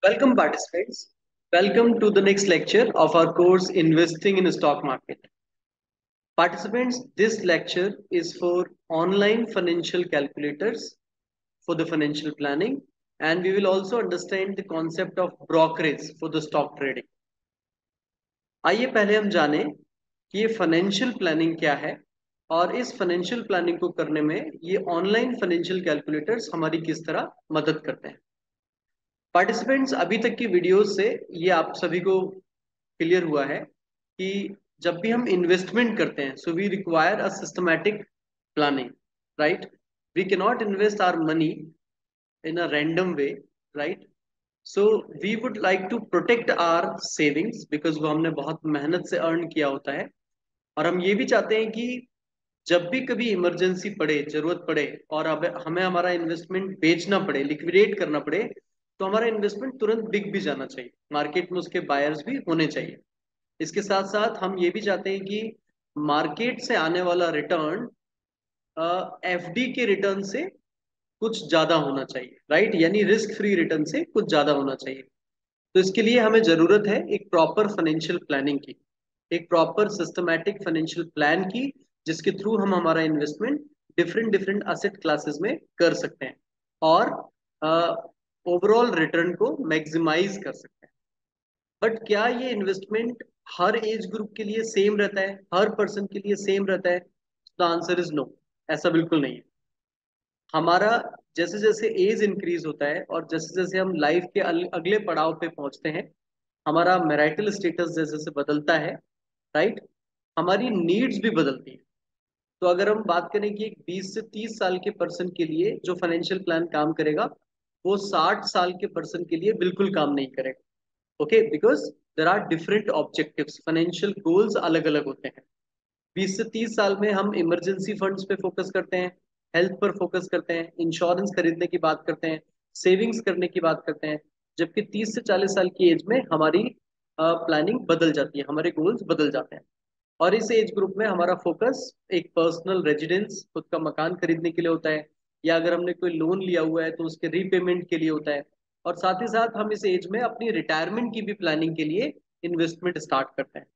Welcome participants. Welcome to the next lecture of our course Investing in Stock Market. Participants, this lecture is for online financial calculators for the financial planning, and we will also understand the concept of brokerage for the stock trading. आइए पहले हम जाने कि ये financial planning क्या है और इस फाइनेंशियल प्लानिंग को करने में ये ऑनलाइन फाइनेंशियल कैलकुलेटर्स हमारी किस तरह मदद करते हैं। पार्टिसिपेंट्स, अभी तक की वीडियोस से ये आप सभी को क्लियर हुआ है कि जब भी हम इन्वेस्टमेंट करते हैं so we require a systematic planning, right. We can not invest our money in a random way, right. So we would like to protect our savings because वो हमने बहुत मेहनत से अर्न किया होता है, और हम ये भी चाहते हैं कि जब भी कभी इमरजेंसी पड़े, जरूरत पड़े और अब हमें हमारा इन्वेस्टमेंट बेचना पड़े, लिक्विडेट करना पड़े, तो हमारा इन्वेस्टमेंट तुरंत बिक भी जाना चाहिए, मार्केट में उसके बायर्स भी होने चाहिए। इसके साथ साथ हम ये भी चाहते हैं कि मार्केट से आने वाला रिटर्न एफडी के रिटर्न से कुछ ज्यादा होना चाहिए, राइट, यानी रिस्क फ्री रिटर्न से कुछ ज्यादा होना चाहिए। तो इसके लिए हमें जरूरत है एक प्रॉपर फाइनेंशियल प्लानिंग की, एक प्रॉपर सिस्टमैटिक फाइनेंशियल प्लान की, जिसके थ्रू हम हमारा investment different different asset classes में कर सकते हैं और ओवरऑल रिटर्न को मैक्सिमाइज कर सकते हैं। बट क्या ये इन्वेस्टमेंट हर एज ग्रुप के लिए सेम रहता है, हर पर्सन के लिए सेम रहता है? The answer is no. ऐसा बिल्कुल नहीं है। हमारा जैसे जैसे एज इंक्रीज होता है और जैसे जैसे हम लाइफ के अगले पड़ाव पे पहुंचते हैं, हमारा मैरिटल स्टेटस जैसे जैसे बदलता है, राइट, हमारी नीड्स भी बदलती है। तो अगर हम बात करें कि एक 20 से 30 साल के पर्सन के लिए जो फाइनेंशियल प्लान काम करेगा, वो 60 साल के पर्सन के लिए बिल्कुल काम नहीं करेगा। Okay, because there are different objectives, financial goals अलग अलग होते हैं। 20 से 30 साल में हम इमरजेंसी फंड्स पे फोकस करते हैं, हेल्थ पर फोकस करते हैं, इंश्योरेंस खरीदने की बात करते हैं, सेविंग्स करने की बात करते हैं। जबकि 30 से 40 साल की एज में हमारी प्लानिंग बदल जाती है, हमारे गोल्स बदल जाते हैं, और इस एज ग्रुप में हमारा फोकस एक पर्सनल रेजिडेंस, खुद का मकान खरीदने के लिए होता है, या अगर हमने कोई लोन लिया हुआ है तो उसके रीपेमेंट के लिए होता है। और साथ ही साथ हम इस एज में अपनी रिटायरमेंट की भी प्लानिंग के लिए इन्वेस्टमेंट स्टार्ट करते हैं।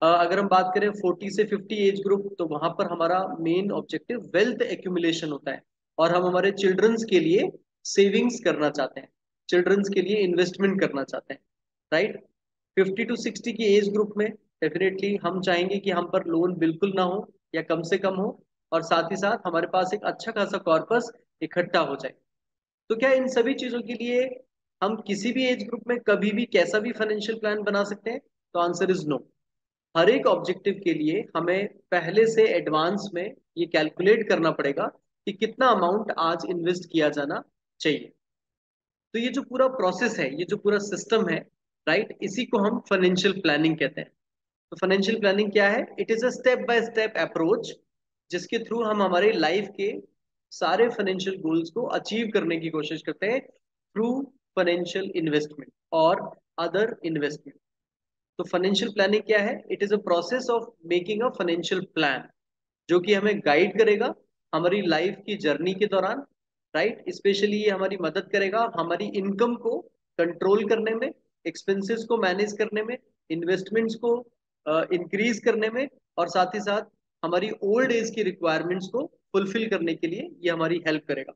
अगर हम बात करें 40 से 50 एज ग्रुप, तो वहां पर हमारा मेन ऑब्जेक्टिव वेल्थ एक्यूमुलेशन होता है, और हम हमारे चिल्ड्रंस के लिए सेविंग्स करना चाहते हैं, चिल्ड्रंस के लिए इन्वेस्टमेंट करना चाहते हैं, राइट। 50 to 60 की एज ग्रुप में डेफिनेटली हम चाहेंगे कि हम पर लोन बिल्कुल ना हो या कम से कम हो, और साथ ही साथ हमारे पास एक अच्छा खासा कॉर्पस इकट्ठा हो जाए। तो क्या इन सभी चीजों के लिए हम किसी भी एज ग्रुप में कभी भी कैसा भी फाइनेंशियल प्लान बना सकते हैं? तो आंसर इज नो। हर एक ऑब्जेक्टिव के लिए हमें पहले से एडवांस में ये कैलकुलेट करना पड़ेगा कि कितना अमाउंट आज इन्वेस्ट किया जाना चाहिए। तो ये जो पूरा प्रोसेस है, ये जो पूरा सिस्टम है, राइट, इसी को हम फाइनेंशियल प्लानिंग कहते हैं। तो फाइनेंशियल प्लानिंग क्या है? It is a step by step approach, जिसके थ्रू हम हमारे लाइफ के सारे फाइनेंशियल गोल्स को अचीव करने की कोशिश करते हैं थ्रू फाइनेंशियल इन्वेस्टमेंट और अदर इन्वेस्टमेंट। तो फाइनेंशियल प्लानिंग क्या है? It is a process of making a financial plan, जो कि हमें गाइड करेगा हमारी लाइफ की जर्नी के दौरान, राइट। स्पेशली ये हमारी मदद करेगा हमारी इनकम को कंट्रोल करने में, एक्सपेंसेस को मैनेज करने में, इन्वेस्टमेंट्स को इंक्रीज करने में, और साथ ही साथ हमारी ओल्ड एज की रिक्वायरमेंट्स को फुलफिल करने के लिए ये हमारी हेल्प करेगा।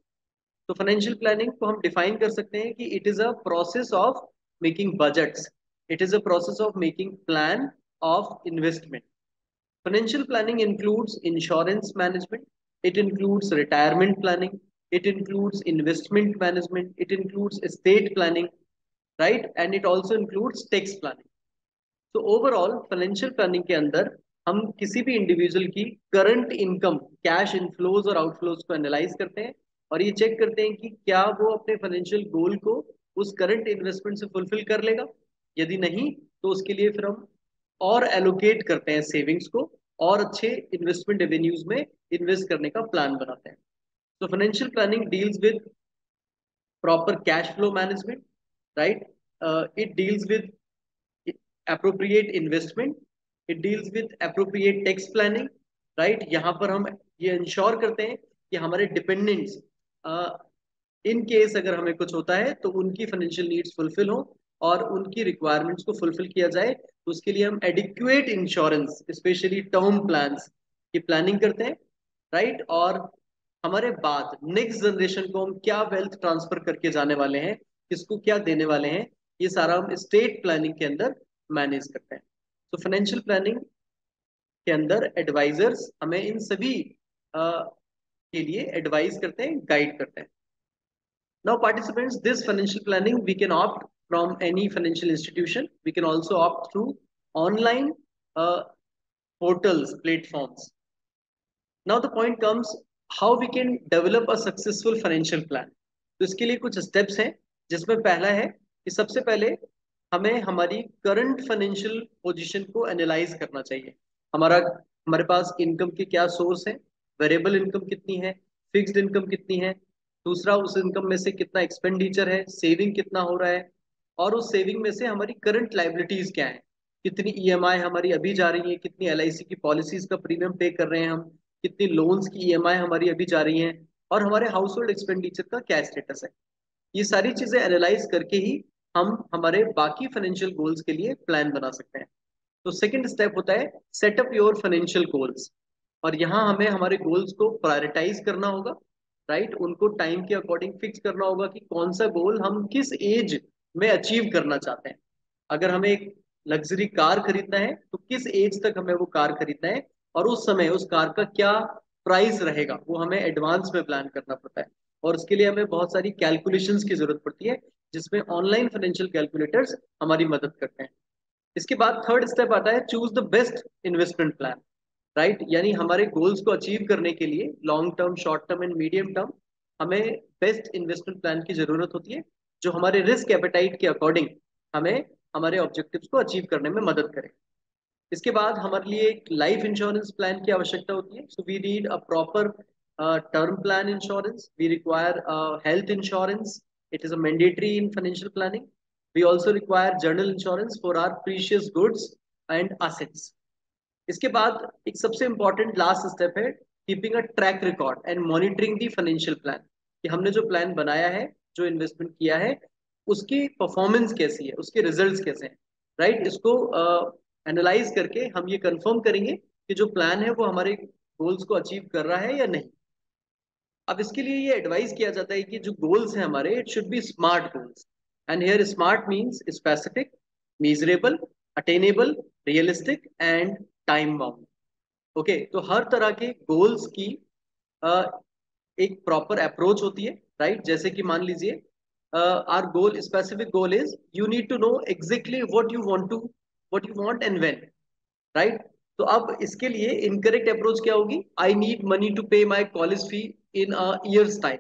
तो फाइनेंशियल प्लानिंग को हम डिफाइन कर सकते हैं कि it is a process of making budgets, it is a process of making plan of investment. Financial planning includes insurance management, it includes retirement planning, it includes investment management, it includes estate planning, right? And it also includes tax planning. तो overall financial planning के अंदर हम किसी भी individual की current income, cash inflows और outflows को analyse करते हैं, और ये चेक करते हैं कि क्या वो अपने फाइनेंशियल गोल को उस करंट इन्वेस्टमेंट से फुलफिल कर लेगा। यदि नहीं, तो उसके लिए फिर हम और एलोकेट करते हैं सेविंग्स को, और अच्छे इन्वेस्टमेंट एवेन्यूज में इन्वेस्ट करने का प्लान बनाते हैं। तो financial planning deals with proper cash flow management, right, it deals with appropriate investment, it deals with appropriate tax planning, right। यहाँ पर हम ये इंश्योर करते हैं कि हमारे डिपेंडेंट्स इन केस अगर हमें कुछ होता है तो उनकी फाइनेंशियल नीड्स फुलफिल हो और उनकी रिक्वायरमेंट्स को फुलफिल किया जाए, तो उसके लिए हम adequate insurance, specially term plans की प्लानिंग करते हैं, राइट। और हमारे बाद नेक्स्ट जनरेशन को हम क्या वेल्थ ट्रांसफर करके जाने वाले हैं, किसको क्या देने वाले हैं, ये सारा हम स्टेट प्लानिंग के अंदर मैनेज करते हैं। तो फाइनेंशियल प्लानिंग के अंदर एडवाइजर्स हमें इन सभी के लिए एडवाइस करते हैं, गाइड करते हैं। Now, participants, this financial planning we can opt from any financial institution. We can also opt through online uh, portals, platforms. Now, the point comes how we can develop a successful financial plan. तो इसके लिए कुछ steps हैं, जिसमें पहला है कि सबसे पहले हमें हमारी करंट फाइनेंशियल पोजीशन को एनालाइज करना चाहिए। हमारे पास इनकम के क्या सोर्स है, वेरिएबल इनकम कितनी है, फिक्स्ड इनकम कितनी है, दूसरा उस इनकम में से कितना एक्सपेंडिचर है, सेविंग कितना हो रहा है, और उस सेविंग में से हमारी करंट लाइबिलिटीज क्या है, कितनी ईएमआई हमारी अभी जा रही है, कितनी एलआईसी की पॉलिसीज का प्रीमियम पे कर रहे हैं हम, कितनी लोन्स की ईएमआई हमारी अभी जा रही हैं, और हमारे हाउस होल्ड एक्सपेंडिचर का क्या स्टेटस है। ये सारी चीजें एनालाइज करके ही हम हमारे बाकी फाइनेंशियल गोल्स के लिए प्लान बना सकते हैं। तो सेकंड स्टेप होता है सेटअप योर फाइनेंशियल गोल्स, और यहाँ हमें हमारे गोल्स को प्रायोरिटाइज करना होगा, राइट। उनको टाइम के अकॉर्डिंग फिक्स करना होगा कि कौन सा गोल हम किस एज में अचीव करना चाहते हैं। अगर हमें एक लग्जरी कार खरीदना है तो किस एज तक हमें वो कार खरीदना है, और उस समय उस कार का क्या प्राइस रहेगा, वो हमें एडवांस में प्लान करना पड़ता है। और उसके लिए हमें बहुत सारी कैलकुलेशंस की जरूरत पड़ती है, जिसमें ऑनलाइन फाइनेंशियल कैलकुलेटर्स हमारी मदद करते हैं। इसके बाद थर्ड स्टेप आता है choose the best investment plan, right. यानी हमारे गोल्स को अचीव करने के लिए long term, short term and medium term हमें बेस्ट इन्वेस्टमेंट प्लान की जरूरत होती है, जो हमारे रिस्क एपेटाइट के अकॉर्डिंग हमें हमारे ऑब्जेक्टिव्स को अचीव करने में मदद करे। इसके बाद हमारे लिए एक लाइफ इंश्योरेंस प्लान की आवश्यकता होती है। So we need a proper term plan insurance, we require health insurance, it is a mandatory in financial planning. We also require general insurance for our precious goods and assets. इसके बाद एक सबसे important last step है keeping a track record and monitoring the financial plan, कि हमने जो plan बनाया है, जो इन्वेस्टमेंट किया है, उसकी परफॉर्मेंस कैसी है, उसके रिजल्ट्स कैसे हैं, राइट। इसको एनालाइज करके हम ये कंफर्म करेंगे कि जो प्लान है वो हमारे गोल्स को अचीव कर रहा है या नहीं। अब इसके लिए ये एडवाइस किया जाता है कि जो गोल्स हैं हमारे, it should B smart goals, and here smart means specific, measurable, attainable, realistic and time bound. Okay, तो हर तरह के गोल्स की अ, एक प्रॉपर अप्रोच होती है, राइट। जैसे कि मान लीजिए our goal, specific goal is you need to know exactly what you want and when, right. तो अब इसके लिए इनकरेक्ट अप्रोच क्या होगी, I need money to pay my college fee in a years time.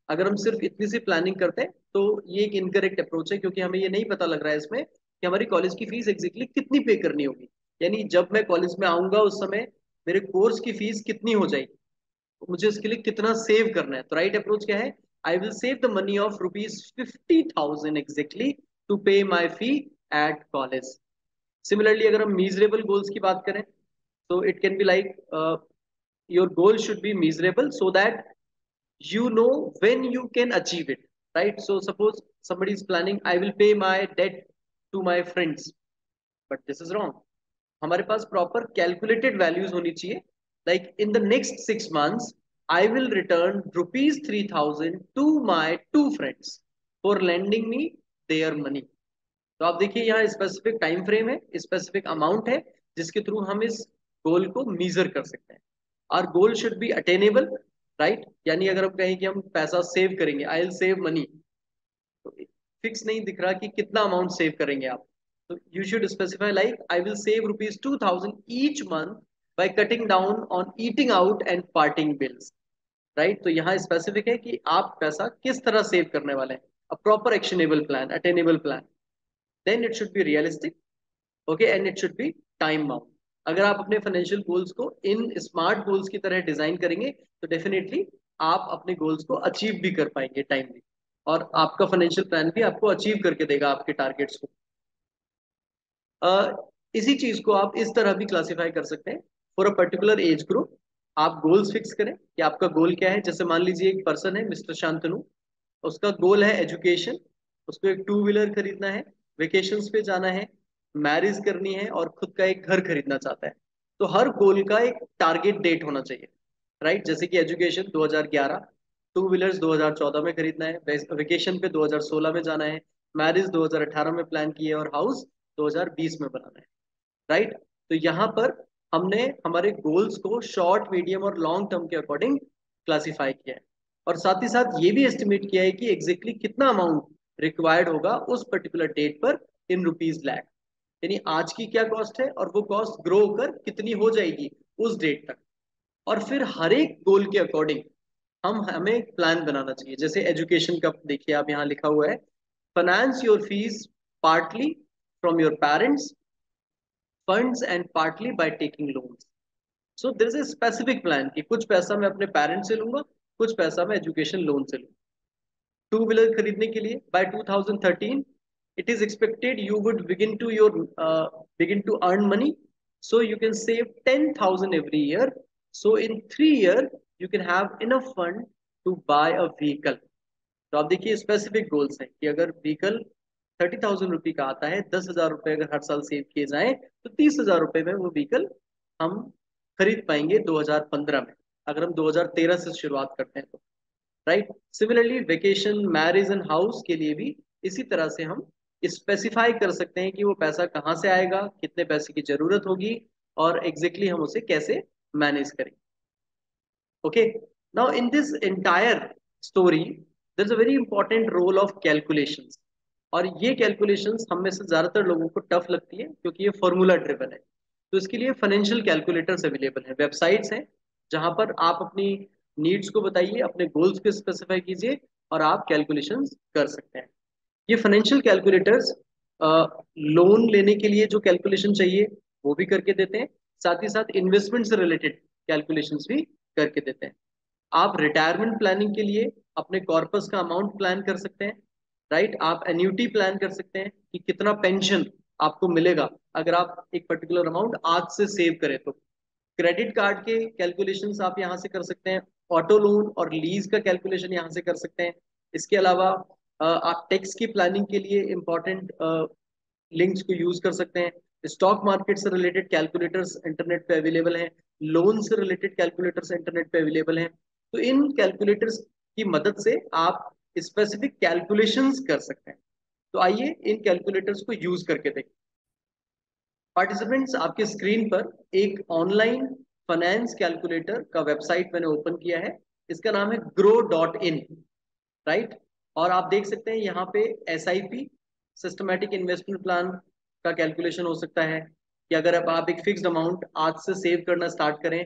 अगर हम सिर्फ इतनी सी प्लानिंग करते हैं तो ये एक इनकरेक्ट अप्रोच है, क्योंकि हमें ये नहीं पता लग रहा है इसमें कि हमारी कॉलेज की फीस एग्जैक्टली कितनी पे करनी होगी, यानी जब मैं कॉलेज में आऊंगा उस समय मेरे कोर्स की फीस कितनी हो जाएगी, तो मुझे इसके लिए कितना सेव करना है। तो राइट अप्रोच क्या है, I will save the money of ₹50,000 exactly to pay my fee at college. Similarly अगर हम मीजरेबल गोल्स की बात करें, so it can be like your goal should be measurable so that you know when you can achieve it, right? So suppose somebody is planning, I will pay my debt to my friends, but this is wrong. हमारे पास proper calculated values होनी चाहिए, like in the next 6 months I will return ₹3,000 to my 2 friends for lending me their money. तो आप देखिए यहाँ specific time frame है, specific amount है, जिसके थ्रू हम इस गोल को मीजर कर सकते हैं। Our goal should be attainable, right. यानी अगर हम कहें कि हम पैसा सेव करेंगे, आई विल सेव मनी, तो फिक्स नहीं दिख रहा कि कितना अमाउंट सेव करेंगे आप। तो you should specify like I will save ₹2,000 each month by cutting down on eating out and partying bills, right. तो यहाँ स्पेसिफिक है कि आप पैसा किस तरह सेव करने वाले हैं, a proper actionable plan, attainable plan. Then it should be realistic, okay, and it should be time bound. अगर आप अपने फाइनेंशियल गोल्स को इन स्मार्ट गोल्स की तरह डिजाइन करेंगे तो डेफिनेटली आप अपने गोल्स को अचीव भी कर पाएंगे टाइमली, और आपका फाइनेंशियल प्लान भी आपको अचीव करके देगा आपके टारगेट्स को। इसी चीज को आप इस तरह भी क्लासिफाई कर सकते हैं, for a particular age group आप गोल्स फिक्स करें कि आपका गोल क्या है। जैसे मान लीजिए एक पर्सन है मिस्टर शांतनु, उसका गोल है एजुकेशन, उसको एक टू व्हीलर खरीदना है, वेकेशंस पे जाना है, मैरिज करनी है और खुद का एक घर खरीदना चाहता है। तो हर गोल का एक टारगेट डेट होना चाहिए, राइट? जैसे कि एजुकेशन 2011, टू व्हीलर्स 2014 में खरीदना है, वेकेशन पे 2016 में जाना है, मैरिज 2018 में प्लान की है और हाउस 2020 में बनाना है, राइट? तो यहाँ पर हमने हमारे गोल्स को शॉर्ट, मीडियम और लॉन्ग टर्म के अकॉर्डिंग क्लासिफाई किया है, और साथ ही साथ ये भी एस्टिमेट किया है कि एग्जैक्टली कितना अमाउंट रिक्वायर्ड होगा उस पर्टिकुलर डेट पर इन रुपीज लैख, यानी आज की क्या कॉस्ट है और वो कॉस्ट ग्रो होकर कितनी हो जाएगी उस डेट तक। और फिर हर एक गोल के अकॉर्डिंग हमें एक प्लान बनाना चाहिए। जैसे एजुकेशन का देखिए, आप यहाँ लिखा हुआ है, finance your fees partly from your parents funds and partly by taking loans. So there is a specific plan कि कुछ पैसा मैं अपने पेरेंट्स से लूंगा, कुछ पैसा मैं एजुकेशन लोन से लूंगा। टू व्हीलर खरीदने के लिए bye 2013 it is expected you would begin to earn money, so you can save 10,000 every year, so in 3 years you can have enough fund to buy a vehicle। तो आप देखिए specific goals हैं कि अगर vehicle 30,000 रुपये का आता है, 10,000 रुपये अगर हर साल सेव किए जाएं तो 30,000 रुपये में वो व्हीकल हम खरीद पाएंगे 2015 में, अगर हम 2013 से शुरुआत करते हैं तो, right? Similarly vacation, marriage and house के लिए भी इसी तरह से हम स्पेसिफाई कर सकते हैं कि वो पैसा कहाँ से आएगा, कितने पैसे की जरूरत होगी और एग्जैक्टली हम उसे कैसे मैनेज करेंगे। Okay, now in this entire story there is a very important role of calculations, और ये कैलकुलेशंस हम में से ज्यादातर लोगों को टफ लगती है क्योंकि ये फॉर्मूला ड्रिवन है। तो इसके लिए फाइनेंशियल कैलकुलेटर्स अवेलेबल हैं, वेबसाइट्स हैं जहां पर आप अपनी नीड्स को बताइए, अपने गोल्स को स्पेसिफाई कीजिए और आप कैलकुलेशंस कर सकते हैं। ये फाइनेंशियल कैलकुलेटर्स लोन लेने के लिए जो कैलकुलेशन चाहिए वो भी करके देते हैं, साथ ही साथ इन्वेस्टमेंट से रिलेटेड कैलकुलेशंस भी करके देते हैं। आप रिटायरमेंट प्लानिंग के लिए अपने कॉर्पस का अमाउंट प्लान कर सकते हैं, राइट? आप एन्यूटी प्लान कर सकते हैं कि कितना पेंशन आपको मिलेगा अगर आप एक पर्टिकुलर अमाउंट आज से सेव करें तो। क्रेडिट कार्ड के कैलकुलेशंस आप यहाँ से कर सकते हैं, ऑटो लोन और लीज का कैलकुलेशन यहाँ से कर सकते हैं। इसके अलावा आप टैक्स की प्लानिंग के लिए इंपॉर्टेंट लिंक्स को यूज कर सकते हैं। स्टॉक मार्केट से रिलेटेड कैलकुलेटर्स इंटरनेट पे अवेलेबल हैं, लोन से रिलेटेड कैलकुलेटर्स इंटरनेट पे अवेलेबल हैं। तो इन कैलकुलेटर्स की मदद से आप स्पेसिफिक कैलकुलेशंस कर सकते हैं। तो आइए इन कैलकुलेटर्स को यूज करके देखें। पार्टिसिपेंट्स, आपके स्क्रीन पर एक ऑनलाइन फाइनेंस कैलकुलेटर का वेबसाइट मैंने ओपन किया है, इसका नाम है grow.in, राइट? और आप देख सकते हैं यहाँ पे SIP, सिस्टमेटिक इन्वेस्टमेंट प्लान का कैलकुलेशन हो सकता है कि अगर अब आप एक फिक्स्ड अमाउंट आज से सेव करना स्टार्ट करें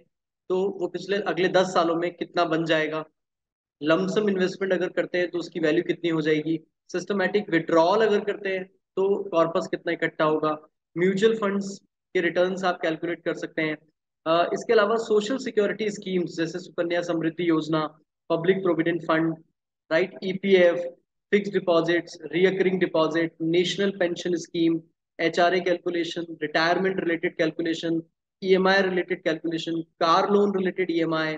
तो वो पिछले अगले 10 सालों में कितना बन जाएगा। लमसम इन्वेस्टमेंट अगर करते हैं तो उसकी वैल्यू कितनी हो जाएगी। सिस्टमैटिक विड्रॉल अगर करते हैं तो कॉर्पस कितना इकट्ठा होगा। म्यूचुअल फंड्स के रिटर्न्स आप कैलकुलेट कर सकते हैं। इसके अलावा सोशल सिक्योरिटी स्कीम्स जैसे Sukanya Samriddhi Yojana, public provident fund, right, EPF, fix deposits, recurring deposit, national pension scheme, HRA calculation, retirement related calculation, EMI related calculation, car loan related EMI,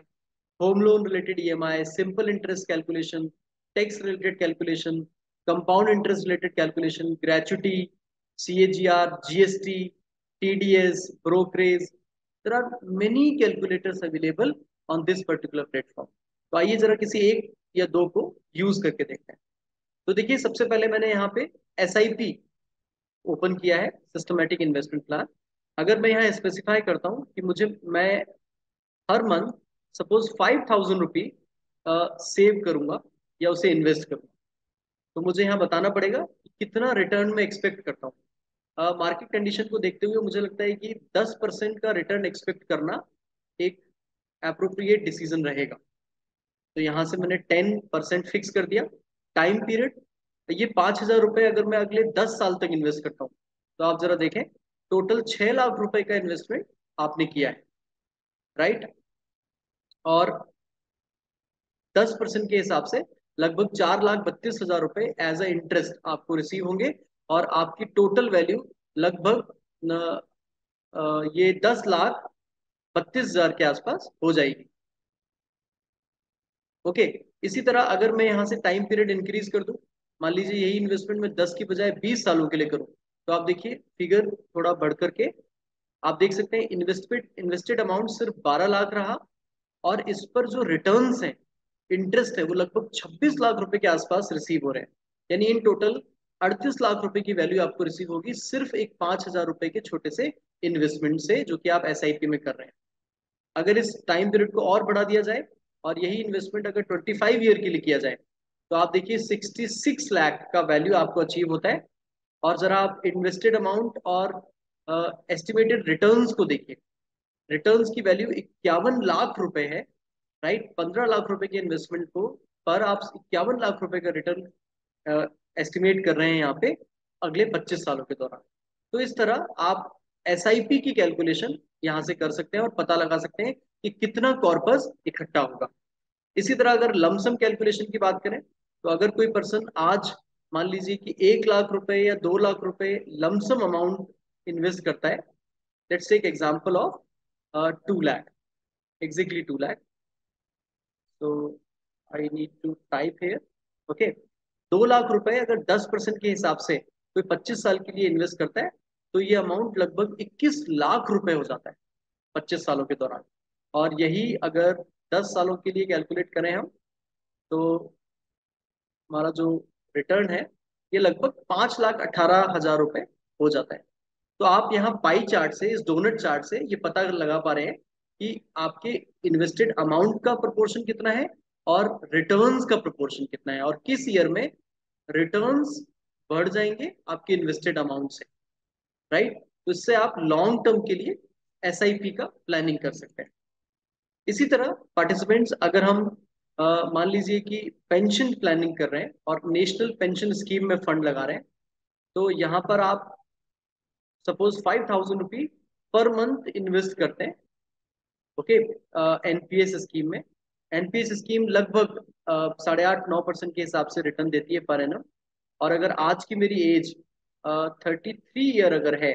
home loan related EMI, simple interest calculation, tax related calculation, compound interest related calculation, gratuity, CAGR, GST, TDS, brokerage. There are many calculators available on this particular platform. तो आइए जरा किसी एक या दो को use करके देखते हैं। तो देखिए सबसे पहले मैंने यहाँ पे SIP ओपन किया है, सिस्टमेटिक इन्वेस्टमेंट प्लान। अगर मैं यहाँ स्पेसिफाई करता हूँ कि मैं हर मंथ सपोज 5,000 रुपी सेव करूंगा या उसे इन्वेस्ट करूंगा, तो मुझे यहाँ बताना पड़ेगा कि कितना रिटर्न मैं एक्सपेक्ट करता हूँ। मार्केट कंडीशन को देखते हुए मुझे लगता है कि 10% का रिटर्न एक्सपेक्ट करना एक अप्रोप्रिएट डिसीजन रहेगा। तो यहाँ से मैंने 10% फिक्स कर दिया। टाइम पीरियड, ये 5,000 रुपये अगर मैं अगले 10 साल तक इन्वेस्ट करता हूँ तो आप जरा देखें, टोटल 6 लाख रुपए का इन्वेस्टमेंट आपने किया है, राइट? और 10% के हिसाब से लगभग 4,32,000 रुपए एज अ इंटरेस्ट आपको रिसीव होंगे, और आपकी टोटल वैल्यू लगभग ये 10,32,000 के आसपास हो जाएगी। ओके, इसी तरह अगर मैं यहाँ से टाइम पीरियड इंक्रीज कर दूं, मान लीजिए यही इन्वेस्टमेंट मैं 10 की बजाय 20 सालों के लिए करूं, तो आप देखिए फिगर थोड़ा बढ़ करके आप देख सकते हैं इन्वेस्टमेंट इन्वेस्टेड अमाउंट सिर्फ 12 लाख रहा, और इस पर जो रिटर्न्स हैं, इंटरेस्ट है, वो लगभग 26 लाख रुपए के आसपास रिसीव हो रहे हैं। यानी इन टोटल 38 लाख रुपए की वैल्यू आपको रिसीव होगी सिर्फ एक 5,000 रुपए के छोटे से इन्वेस्टमेंट से, जो कि आप एसआईपी में कर रहे हैं। अगर इस टाइम पीरियड को और बढ़ा दिया जाए और यही इन्वेस्टमेंट अगर 25 ईयर के लिए किया जाए, तो आप देखिए 66 लाख का वैल्यू आपको अचीव होता है। और जरा आप इन्वेस्टेड अमाउंट और एस्टिमेटेड रिटर्न्स को देखिए, रिटर्न्स की वैल्यू 51 लाख रुपए है। राइट, 15 लाख रुपए के इन्वेस्टमेंट को पर आप 51 लाख रुपए का रिटर्न एस्टिमेट कर रहे हैं यहाँ पे अगले 25 सालों के दौरान। तो इस तरह आप एसआईपी की कैलकुलेशन यहाँ से कर सकते हैं और पता लगा सकते हैं कि कितना कॉर्पस इकट्ठा होगा। इसी तरह अगर लमसम कैलकुलेशन की बात करें, तो अगर कोई पर्सन आज मान लीजिए कि 1 लाख रुपए या 2 लाख रुपए लमसम अमाउंट इन्वेस्ट करता है, let's take example of 2 lakh, exactly 2 lakh. So I need to type here. Okay, 2 lakh रुपए अगर 10% के हिसाब से कोई 25 साल के लिए इन्वेस्ट करता है, तो ये अमाउंट लगभग 21 लाख रुपए हो जाता है 25 सालों के दौरान। और यही अगर 10 सालों के लिए कैलकुलेट करें हम, तो हमारा जो रिटर्न है ये लगभग 5,18,000 रुपए हो जाता है। तो आप यहाँ पाई चार्ट से, इस डोनट चार्ट से ये पता लगा पा रहे हैं कि आपके इन्वेस्टेड अमाउंट का प्रोपोर्शन कितना है और रिटर्न्स का प्रोपोर्शन कितना है, और किस ईयर में रिटर्न्स बढ़ जाएंगे आपके इन्वेस्टेड अमाउंट से। राइट, तो इससे आप लॉन्ग टर्म के लिए एसआईपी का प्लानिंग कर सकते हैं। इसी तरह पार्टिसिपेंट्स, अगर हम मान लीजिए कि पेंशन प्लानिंग कर रहे हैं और नेशनल पेंशन स्कीम में फंड लगा रहे हैं, तो यहाँ पर आप सपोज 5,000 रुपी पर मंथ इन्वेस्ट करते हैं। ओके, एनपीएस स्कीम में, एनपीएस स्कीम लगभग 8.5-9% के हिसाब से रिटर्न देती है पर एनम। और अगर आज की मेरी एज 33 ईयर अगर है,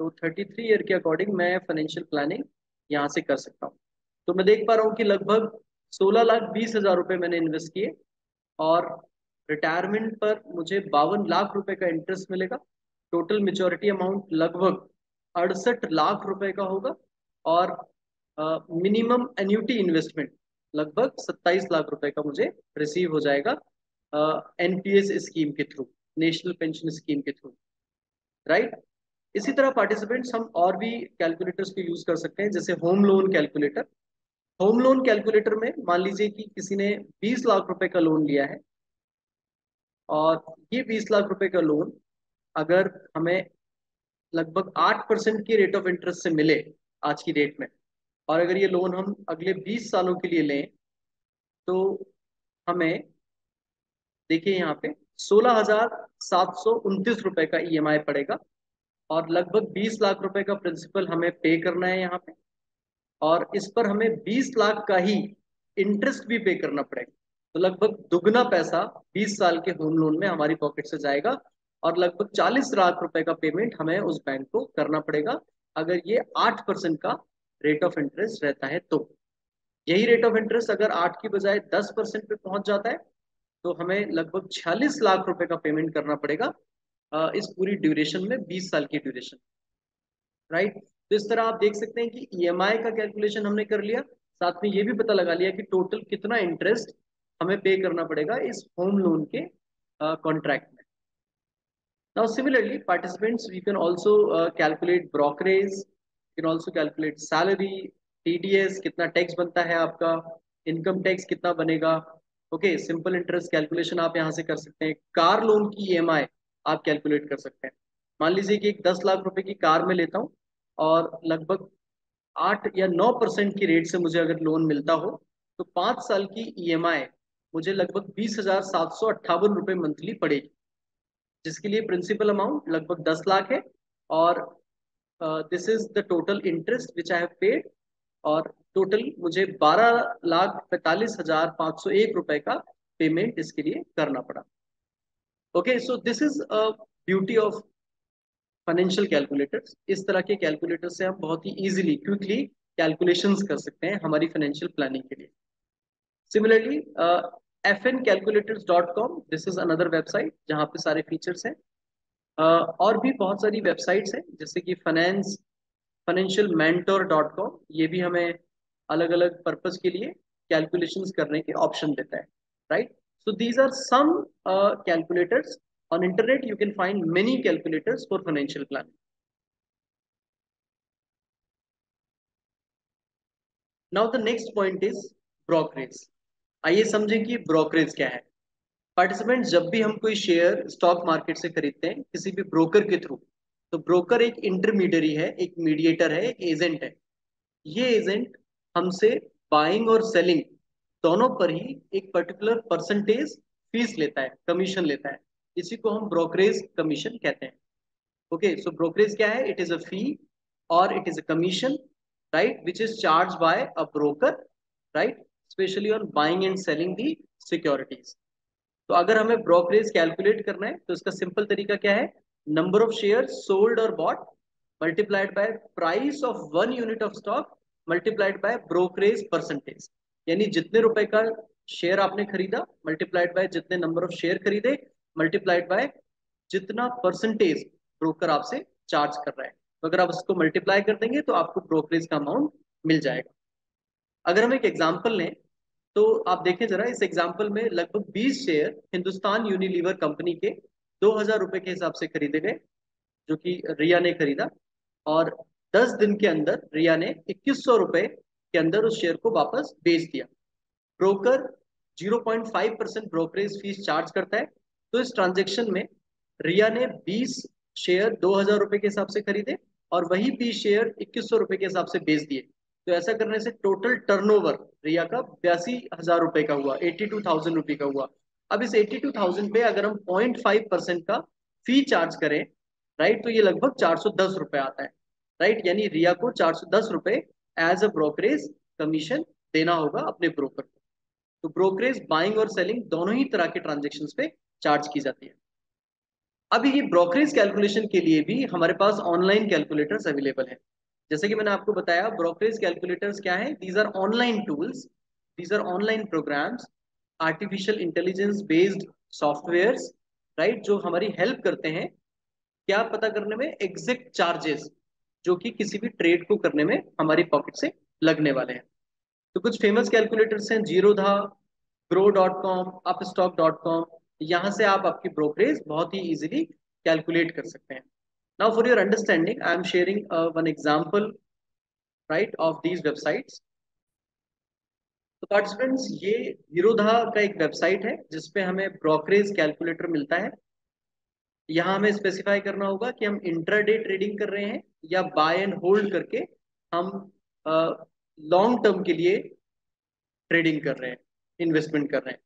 तो 33 ईयर के अकॉर्डिंग मैं फाइनेंशियल प्लानिंग यहाँ से कर सकता हूँ। तो मैं देख पा रहा हूँ कि लगभग 16,20,000 रुपए मैंने इन्वेस्ट किए, और रिटायरमेंट पर मुझे 52 लाख रुपए का इंटरेस्ट मिलेगा। टोटल मेच्योरिटी अमाउंट लगभग 68 लाख रुपए का होगा, और मिनिमम एन्युटी इन्वेस्टमेंट लगभग 27 लाख रुपए का मुझे रिसीव हो जाएगा एनपीएस स्कीम के थ्रू, नेशनल पेंशन स्कीम के थ्रू। राइट, इसी तरह पार्टिसिपेंट्स हम और भी कैलकुलेटर्स को यूज कर सकते हैं, जैसे home loan calculator. Home loan calculator में मान लीजिए कि किसी ने 20 लाख रुपए का लोन लिया है, और ये 20 लाख रुपए का लोन अगर हमें लगभग 8% की रेट ऑफ इंटरेस्ट से मिले आज की डेट में, और अगर ये लोन हम अगले 20 सालों के लिए लें, तो हमें देखिए यहाँ पे 16,729 रुपए का ईएमआई पड़ेगा, और लगभग 20 लाख रुपए का प्रिंसिपल हमें पे करना है यहाँ पे, और इस पर हमें 20 लाख का ही इंटरेस्ट भी पे करना पड़ेगा। तो लगभग दुगना पैसा 20 साल के होम लोन में हमारी पॉकेट से जाएगा, और लगभग 40 लाख रुपए का पेमेंट हमें उस बैंक को करना पड़ेगा अगर ये 8% का रेट ऑफ इंटरेस्ट रहता है। तो यही रेट ऑफ इंटरेस्ट अगर 8 की बजाय 10% पे पहुंच जाता है, तो हमें लगभग 46 लाख रुपए का पेमेंट करना पड़ेगा इस पूरी ड्यूरेशन में, 20 साल की ड्यूरेशन। राइट, तो इस तरह आप देख सकते हैं कि ईएमआई का कैलकुलेशन हमने कर लिया, साथ में ये भी पता लगा लिया कि टोटल कितना इंटरेस्ट हमें पे करना पड़ेगा इस होम लोन के कॉन्ट्रैक्ट में। Now similarly participants, we can also calculate brokerage, can also calculate salary, TDS कितना टैक्स बनता है आपका, इनकम टैक्स कितना बनेगा। ओके, सिंपल इंटरेस्ट कैलकुलेशन आप यहाँ से कर सकते हैं। कार लोन की ईएमआई आप कैलकुलेट कर सकते हैं। मान लीजिए कि एक 10 लाख रुपए की कार में लेता हूँ, और लगभग 8 या 9% की रेट से मुझे अगर लोन मिलता हो, तो 5 साल की ईएमआई मुझे लगभग 20,758 रुपये मंथली पड़ेगी, जिसके लिए प्रिंसिपल अमाउंट लगभग 10 लाख है, और this is the total interest which I have paid, और टोटल मुझे 12,45,501 रुपए का पेमेंट इसके लिए करना पड़ा। Okay, so this is beauty of financial calculators. इस तरह के कैलकुलेटर से हम बहुत ही इजीली, क्विकली कैलकुलेशंस कर सकते हैं हमारी फाइनेंशियल प्लानिंग के लिए। Similarly fncalculators.com, this is another website जहाँ पे सारे फीचर्स हैं। और भी बहुत सारी वेबसाइट्स हैं जैसे कि financialmentor.com, ये भी हमें अलग अलग पर्पस के लिए कैलकुलेशंस करने के ऑप्शन देता है, right. So these are some calculators on internet, you can find many calculators for financial planning. Now the next point is brokerage. आइए समझें कि ब्रोकरेज क्या है। पार्टिसिपेंट, जब भी हम कोई शेयर स्टॉक मार्केट से खरीदते हैं किसी भी ब्रोकर के थ्रू, तो ब्रोकर एक इंटरमीडियरी है, एक मीडिएटर है, एक एजेंट है। ये एजेंट हमसे बाइंग और सेलिंग दोनों पर ही एक पर्टिकुलर परसेंटेज फीस लेता है, कमीशन लेता है। इसी को हम ब्रोकरेज कमीशन कहते हैं। ओके, सो ब्रोकरेज क्या है? इट इज अ फी और it is a commission, right, which is charge by a broker, right, specially on buying and selling the securities. तो अगर हमें ब्रोकरेज कैलकुलेट करना है तो इसका सिंपल तरीका क्या है? नंबर ऑफ शेयर सोल्ड और bought multiplied by price of one unit of stock multiplied by brokerage percentage. यानी जितने रुपए का शेयर आपने खरीदा मल्टीप्लाइड बाय जितने नंबर ऑफ शेयर खरीदे मल्टीप्लाइड बाय जितना परसेंटेज ब्रोकर आपसे चार्ज कर रहा है। तो अगर आप उसको मल्टीप्लाई कर देंगे तो आपको ब्रोकरेज का अमाउंट मिल जाएगा। अगर हम एक एग्जांपल लें तो आप देखें जरा, इस एग्जांपल में लगभग 20 शेयर हिंदुस्तान यूनिलीवर कंपनी के 2,000 रुपए के हिसाब से खरीदे गए, जो कि रिया ने खरीदा। और 10 दिन के अंदर रिया ने 2,100 रुपए के अंदर उस शेयर को वापस बेच दिया। ब्रोकर 0.5% ब्रोकरेज फीस चार्ज करता है। तो इस ट्रांजेक्शन में रिया ने 20 शेयर 2,000 रुपए के हिसाब से खरीदे और वही 20 शेयर 2,100 रुपए के हिसाब से बेच दिए। तो ऐसा करने से टोटल टर्नओवर रिया का 82,000 रुपए का हुआ, 82,000 रुपए का हुआ। अब इस 82,000 पे अगर हम 0.5% का फी चार्ज करें, राइट, तो ये लगभग 410 रुपए आता है, राइट। यानी रिया को 410 रुपए एज अ ब्रोकरेज कमीशन देना होगा अपने ब्रोकर को। तो ब्रोकरेज बाइंग और सेलिंग दोनों ही तरह के ट्रांजेक्शन पे चार्ज की जाती है। अभी ये ब्रोकरेज कैलकुलेशन के लिए भी हमारे पास ऑनलाइन कैलकुलेटर्स अवेलेबल है। जैसे कि मैंने आपको बताया, ब्रोकरेज कैलकुलेटर्स क्या है? These are online tools, these are online programs, artificial intelligence based softwares, right, जो हमारी हेल्प करते हैं क्या पता करने में? एग्जैक्ट चार्जेस जो कि किसी भी ट्रेड को करने में हमारी पॉकेट से लगने वाले हैं। तो कुछ फेमस कैलकुलेटर्स हैं, जीरोधा, ग्रो.com, अपस्टॉक.com। यहाँ से आप आपकी ब्रोकरेज बहुत ही इजीली कैलकुलेट कर सकते हैं। Now for your understanding I am sharing one example, right, of these websites. तो पार्टिसिपेंट्स, ये जीरोधा का एक वेबसाइट है जिसपे हमें ब्रोकरेज कैलकुलेटर मिलता है। यहाँ हमें स्पेसिफाई करना होगा कि हम इंट्राडे ट्रेडिंग कर रहे हैं या बाय एंड होल्ड करके हम लॉन्ग टर्म के लिए ट्रेडिंग कर रहे हैं, इन्वेस्टमेंट कर रहे हैं।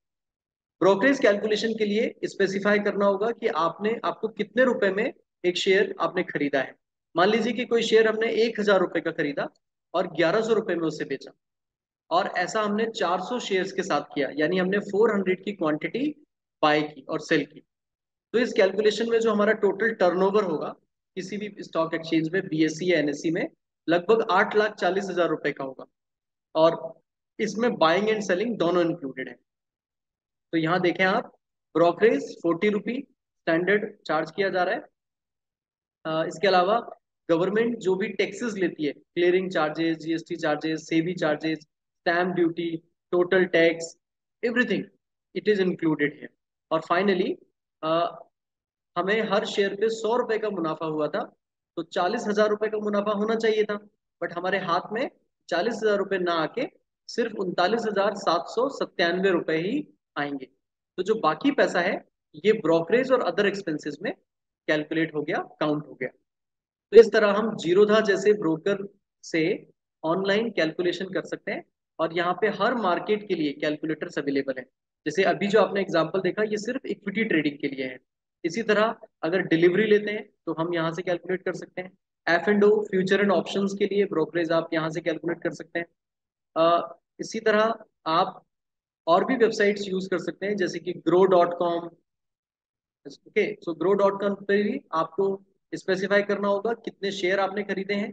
ब्रोकरेज कैलकुलेशन के लिए स्पेसिफाई करना होगा कि आपको कितने रुपए में एक शेयर आपने खरीदा है। मान लीजिए कि कोई शेयर हमने 1,000 रुपए का खरीदा और 1,100 रुपए में उसे बेचा, और ऐसा हमने 400 शेयर्स के साथ किया, यानी हमने 400 की क्वांटिटी बाय की और सेल की। तो इस कैलकुलेशन में जो हमारा टोटल टर्नओवर होगा किसी भी स्टॉक एक्सचेंज में, बीएससी या एनएससी में, लगभग 8,40,000 रुपए का होगा। और इसमें बाइंग एंड सेलिंग दोनों इंक्लूडेड है। तो यहाँ देखें आप, ब्रोकरेज 40 रुपी स्टैंडर्ड चार्ज किया जा रहा है। इसके अलावा गवर्नमेंट जो भी टैक्सेस लेती है, clearing charges, GST charges, SEBI charges, stamp duty, total tax, everything it is included है। और फाइनली हमें हर शेयर पे 100 रुपए का मुनाफा हुआ था। तो 40,000 रुपए का मुनाफा होना चाहिए था, बट हमारे हाथ में 40,000 रुपए ना आके सिर्फ 39,797 रुपए ही आएंगे। तो जो बाकी पैसा है ये ब्रोकरेज और अदर एक्सपेंसेस में कैलकुलेट हो गया, काउंट हो गया। तो इस तरह हम जीरोधा जैसे ब्रोकर से ऑनलाइन कैलकुलेशन कर सकते हैं। और यहाँ पे हर मार्केट के लिए कैलकुलेटर्स अवेलेबल है। जैसे अभी जो आपने एग्जांपल देखा ये सिर्फ इक्विटी ट्रेडिंग के लिए है। इसी तरह अगर डिलीवरी लेते हैं तो हम यहाँ से कैलकुलेट कर सकते हैं। F and O, future and options के लिए ब्रोकरेज आप यहाँ से कैलकुलेट कर सकते हैं। इसी तरह आप और भी वेबसाइट्स यूज कर सकते हैं जैसे कि ग्रो.com। ओके, सो ग्रो.com पे भी आपको स्पेसिफाई करना होगा कितने शेयर आपने खरीदे हैं,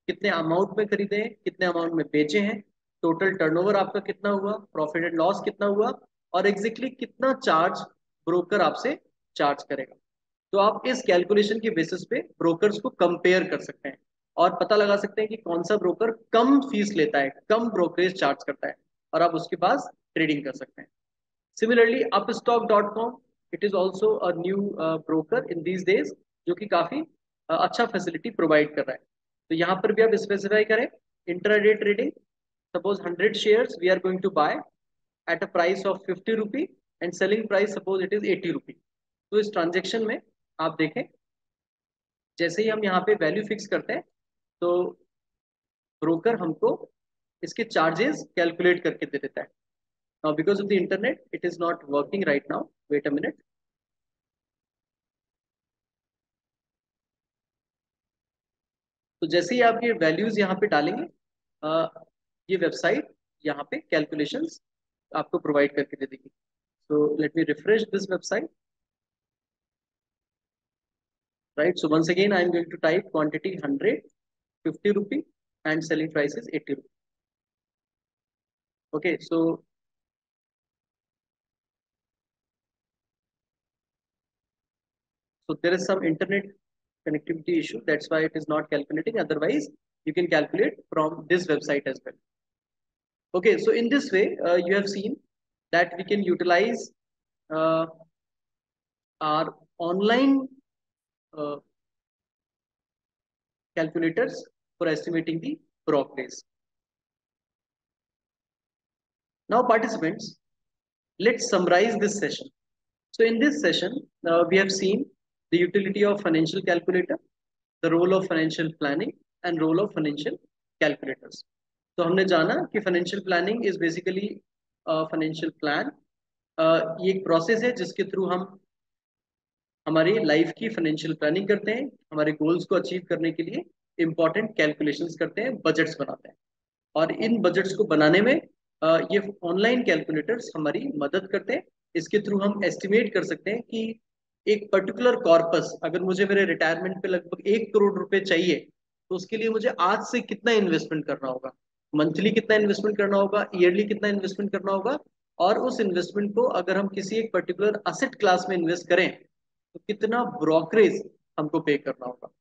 कितने अमाउंट में खरीदे हैं, कितने अमाउंट में बेचे हैं, टोटल टर्नओवर आपका कितना हुआ, प्रॉफिट एंड लॉस कितना हुआ, और एग्जैक्टली कितना चार्ज ब्रोकर आपसे चार्ज करेगा। तो आप इस कैलकुलेशन के बेसिस पे ब्रोकर्स को कंपेयर कर सकते हैं और पता लगा सकते हैं कि कौन सा ब्रोकर कम फीस लेता है, कम ब्रोकरेज चार्ज करता है, और आप उसके पास ट्रेडिंग कर सकते हैं। Similarly upstock.com, it is also a new broker in these days, जो कि काफी अच्छा फैसिलिटी प्रोवाइड कर रहा है। तो यहाँ पर भी आप स्पेसिफाई करें intraday trading, suppose 100 shares we are going to buy at a price of 50 rupee and selling price suppose it is 80 rupee. तो इस ट्रांजेक्शन में आप देखें, जैसे ही हम यहाँ पे वैल्यू फिक्स करते हैं तो ब्रोकर हमको इसके चार्जेस कैलकुलेट करके दे देता है। Now because of the internet it is not working right now, wait a minute. तो जैसे ही आप ये वैल्यूज यहाँ पे डालेंगे, ये वेबसाइट यहाँ पे कैलकुलेशंस आपको प्रोवाइड करके दे देगी। So let me refresh this website, right? So once again I am going to type quantity 100, 50 rupee and selling price is 80 rupee. Okay, so there is some internet connectivity issue, that's why it is not calculating. Otherwise you can calculate from this website as well. Okay, so in this way you have seen that we can utilize uh, our online uh, calculators for estimating the brokerage. Now participants, let's summarize this session. So in this session we have seen the utility of financial calculator, the role of financial planning and role of financial calculators. तो हमने जाना कि financial planning is basically financial plan, ये एक process है जिसके through हम हमारी लाइफ की फाइनेंशियल प्लानिंग करते हैं, हमारे गोल्स को अचीव करने के लिए इंपॉर्टेंट कैलकुलेशंस करते हैं, बजट्स बनाते हैं। और इन बजट्स को बनाने में ये ऑनलाइन कैलकुलेटर्स हमारी मदद करते हैं। इसके थ्रू हम एस्टिमेट कर सकते हैं कि एक पर्टिकुलर कॉर्पस, अगर मुझे मेरे रिटायरमेंट पे लगभग 1 करोड़ रुपए चाहिए, तो उसके लिए मुझे आज से कितना इन्वेस्टमेंट करना होगा, मंथली कितना इन्वेस्टमेंट करना होगा, ईयरली कितना इन्वेस्टमेंट करना होगा, और उस इन्वेस्टमेंट को अगर हम किसी एक पर्टिकुलर असेट क्लास में इन्वेस्ट करें तो कितना ब्रोकरेज हमको पे करना होगा।